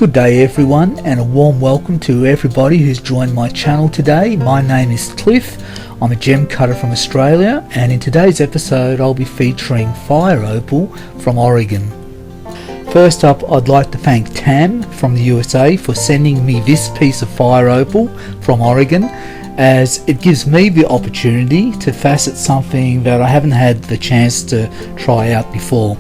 Good day everyone, and a warm welcome to everybody who's joined my channel today. My name is Cliff. I'm a gem cutter from Australia, and in today's episode I'll be featuring fire opal from Oregon. First up, I'd like to thank Tam from the USA for sending me this piece of fire opal from Oregon, as it gives me the opportunity to facet something that I haven't had the chance to try out before.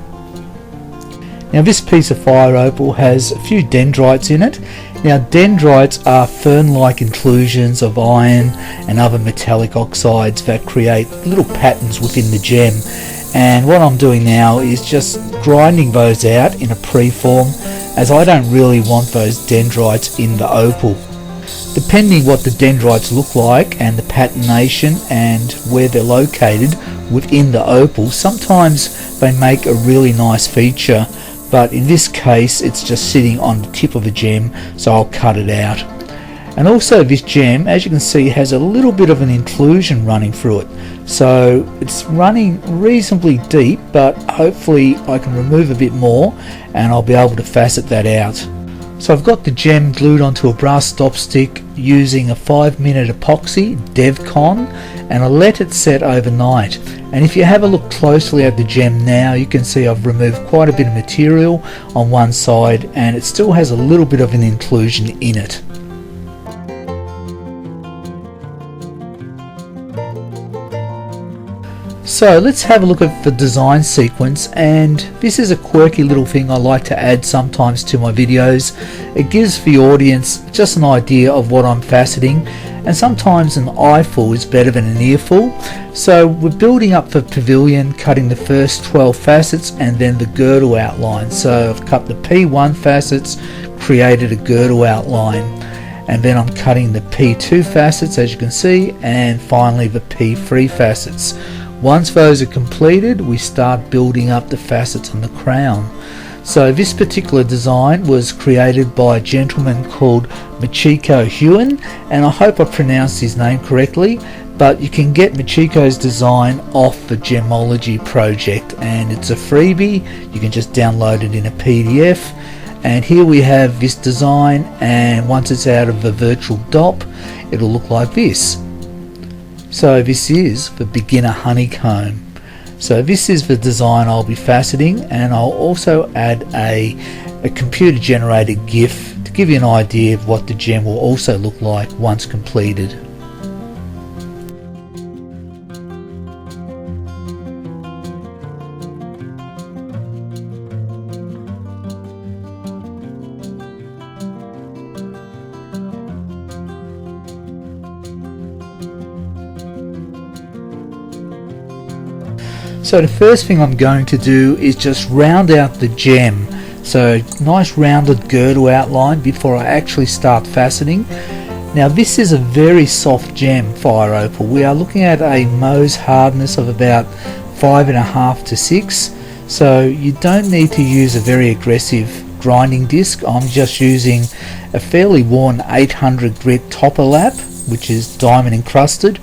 Now this piece of fire opal has a few dendrites in it. Now dendrites are fern-like inclusions of iron and other metallic oxides that create little patterns within the gem, and what I'm doing now is just grinding those out in a pre-form, as I don't really want those dendrites in the opal. Depending what the dendrites look like and the patternation and where they're located within the opal, sometimes they make a really nice feature. But in this case it's just sitting on the tip of a gem, so I'll cut it out. And also this gem, as you can see, has a little bit of an inclusion running through it, so it's running reasonably deep, but hopefully I can remove a bit more and I'll be able to facet that out. So I've got the gem glued onto a brass stop stick using a 5-minute epoxy DevCon, and I let it set overnight. And if you have a look closely at the gem now, you can see I've removed quite a bit of material on one side, and it still has a little bit of an inclusion in it. So let's have a look at the design sequence, and this is a quirky little thing I like to add sometimes to my videos. It gives the audience just an idea of what I'm faceting, and sometimes an eyeful is better than an earful. So we're building up the pavilion, cutting the first 12 facets and then the girdle outline. So I've cut the P1 facets, created a girdle outline, and then I'm cutting the P2 facets, as you can see, and finally the P3 facets. Once those are completed, we start building up the facets on the crown. So this particular design was created by a gentleman called Machiko Hewen, and I hope I pronounced his name correctly, but you can get Machiko's design off the Gemology project, and it's a freebie. You can just download it in a PDF. And here we have this design, and once it's out of the virtual DOP, it'll look like this. So this is the beginner honeycomb. So this is the design I'll be faceting, and I'll also add a computer generated GIF to give you an idea of what the gem will also look like once completed. So the first thing I'm going to do is just round out the gem. So nice rounded girdle outline before I actually start faceting. Now this is a very soft gem, fire opal. We are looking at a Mohs hardness of about 5.5 to 6. So you don't need to use a very aggressive grinding disc. I'm just using a fairly worn 800 grit topper lap, which is diamond encrusted.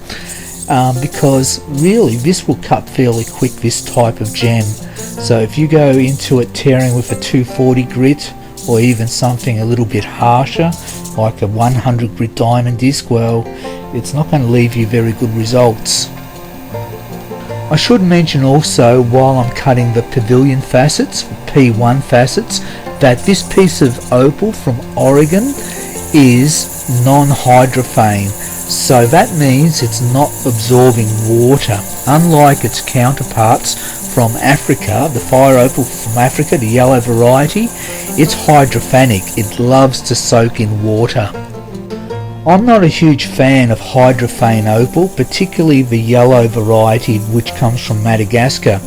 Because really this will cut fairly quick, this type of gem. So if you go into it tearing with a 240 grit or even something a little bit harsher like a 100 grit diamond disc, well, it's not going to leave you very good results. I should mention also, while I'm cutting the pavilion facets, P1 facets, that this piece of opal from Oregon is non-hydrophane. So that means it's not absorbing water, unlike its counterparts from Africa. The fire opal from Africa, the yellow variety, it's hydrophanic. It loves to soak in water. I'm not a huge fan of hydrophane opal, particularly the yellow variety which comes from Madagascar,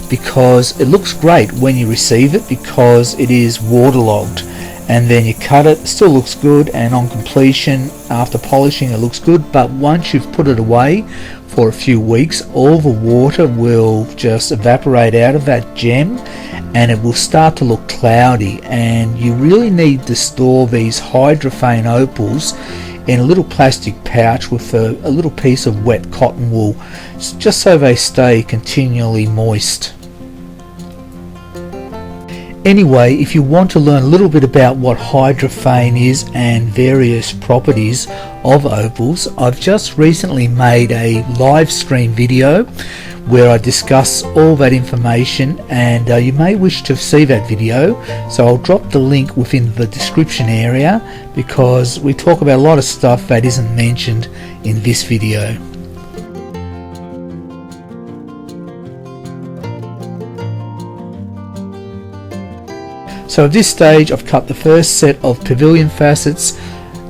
because it looks great when you receive it because it is waterlogged. And then you cut it, still looks good, and on completion after polishing it looks good, but once you've put it away for a few weeks, all the water will just evaporate out of that gem and it will start to look cloudy, and you really need to store these hydrophane opals in a little plastic pouch with a little piece of wet cotton wool, just so they stay continually moist. Anyway, if you want to learn a little bit about what hydrophane is and various properties of opals, I've just recently made a live stream video where I discuss all that information, and you may wish to see that video, so I'll drop the link within the description area because we talk about a lot of stuff that isn't mentioned in this video. So at this stage I've cut the first set of pavilion facets.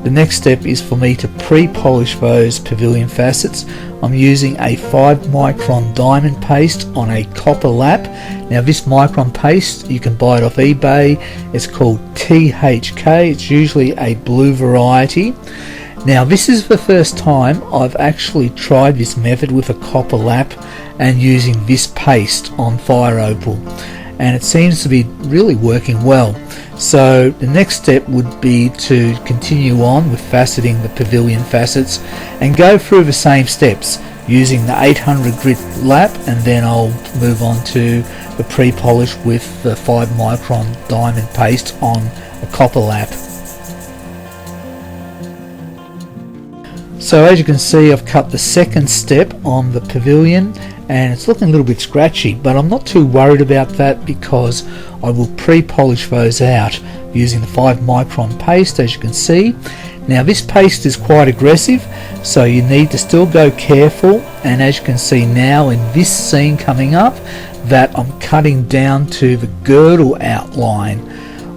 The next step is for me to pre-polish those pavilion facets. I'm using a 5 micron diamond paste on a copper lap. Now this micron paste, you can buy it off eBay. It's called THK. It's usually a blue variety. Now this is the first time I've actually tried this method with a copper lap and using this paste on fire opal, and it seems to be really working well. So the next step would be to continue on with faceting the pavilion facets and go through the same steps using the 800 grit lap, and then I'll move on to the pre-polish with the 5 micron diamond paste on a copper lap. So as you can see, I've cut the second step on the pavilion and it's looking a little bit scratchy, but I'm not too worried about that because I will pre-polish those out using the 5 micron paste, as you can see. Now this paste is quite aggressive, so you need to still go careful, and as you can see now in this scene coming up, that I'm cutting down to the girdle outline.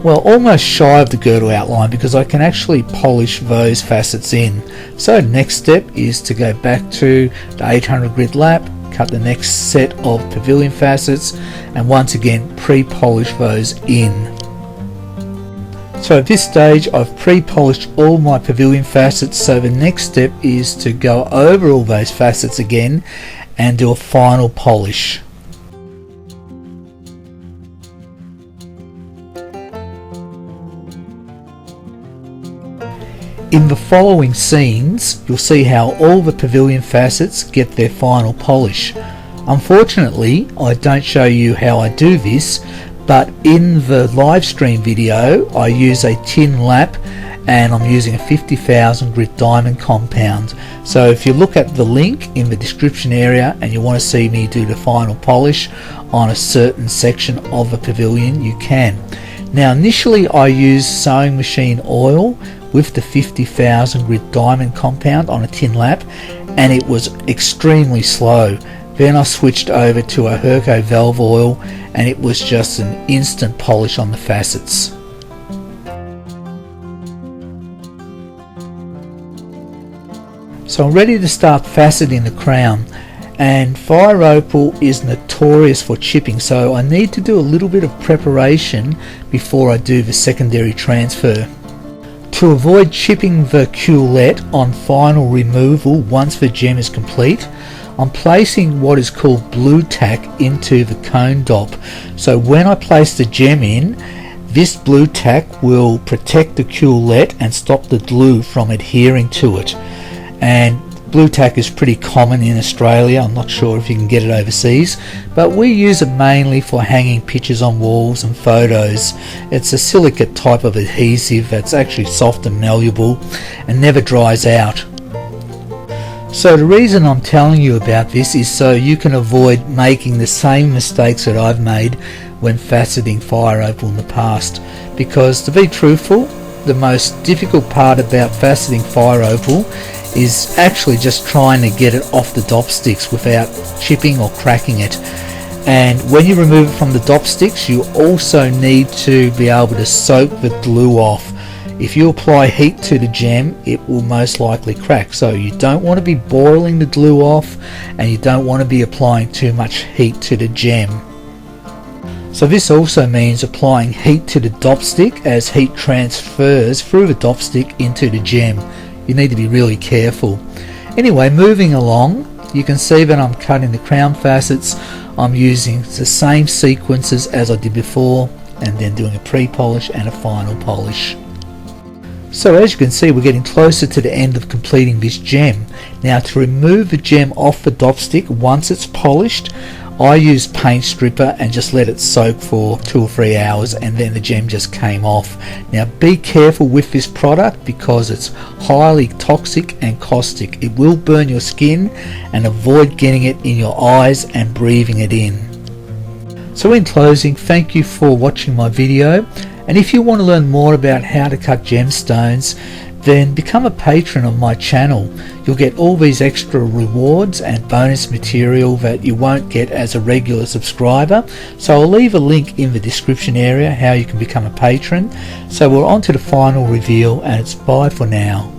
Well, almost shy of the girdle outline because I can actually polish those facets in. So next step is to go back to the 800 grit lap, cut the next set of pavilion facets, and once again pre-polish those in. So at this stage I've pre-polished all my pavilion facets, so the next step is to go over all those facets again and do a final polish. In the following scenes, you'll see how all the pavilion facets get their final polish. Unfortunately, I don't show you how I do this, but in the live stream video, I use a tin lap and I'm using a 50,000 grit diamond compound. So if you look at the link in the description area and you want to see me do the final polish on a certain section of the pavilion, you can. Now initially I used sewing machine oil with the 50,000 grit diamond compound on a tin lap, and it was extremely slow. Then I switched over to a Herco valve oil and it was just an instant polish on the facets. So I'm ready to start faceting the crown, and fire opal is notorious for chipping, so I need to do a little bit of preparation before I do the secondary transfer. To avoid chipping the culet on final removal once the gem is complete, I'm placing what is called blue tack into the cone dop. So when I place the gem in, this blue tack will protect the culet and stop the glue from adhering to it. And blue tack is pretty common in Australia. I'm not sure if you can get it overseas, but we use it mainly for hanging pictures on walls and photos. It's a silicate type of adhesive that's actually soft and malleable and never dries out. So the reason I'm telling you about this is so you can avoid making the same mistakes that I've made when faceting fire opal in the past, because to be truthful, the most difficult part about faceting fire opal is actually just trying to get it off the dop sticks without chipping or cracking it. And when you remove it from the dop sticks, you also need to be able to soak the glue off. If you apply heat to the gem, it will most likely crack. So you don't want to be boiling the glue off, and you don't want to be applying too much heat to the gem. So this also means applying heat to the dop stick as heat transfers through the dop stick into the gem. You need to be really careful. Anyway, moving along, you can see that I'm cutting the crown facets. I'm using the same sequences as I did before, and then doing a pre-polish and a final polish. So as you can see, we're getting closer to the end of completing this gem. Now to remove the gem off the dop stick once it's polished, I used paint stripper and just let it soak for 2 or 3 hours, and then the gem just came off. Now be careful with this product because it's highly toxic and caustic. It will burn your skin, and avoid getting it in your eyes and breathing it in. So in closing, thank you for watching my video, and if you want to learn more about how to cut gemstones, then become a patron of my channel. You'll get all these extra rewards and bonus material that you won't get as a regular subscriber. So I'll leave a link in the description area how you can become a patron. So we're on to the final reveal, and it's bye for now.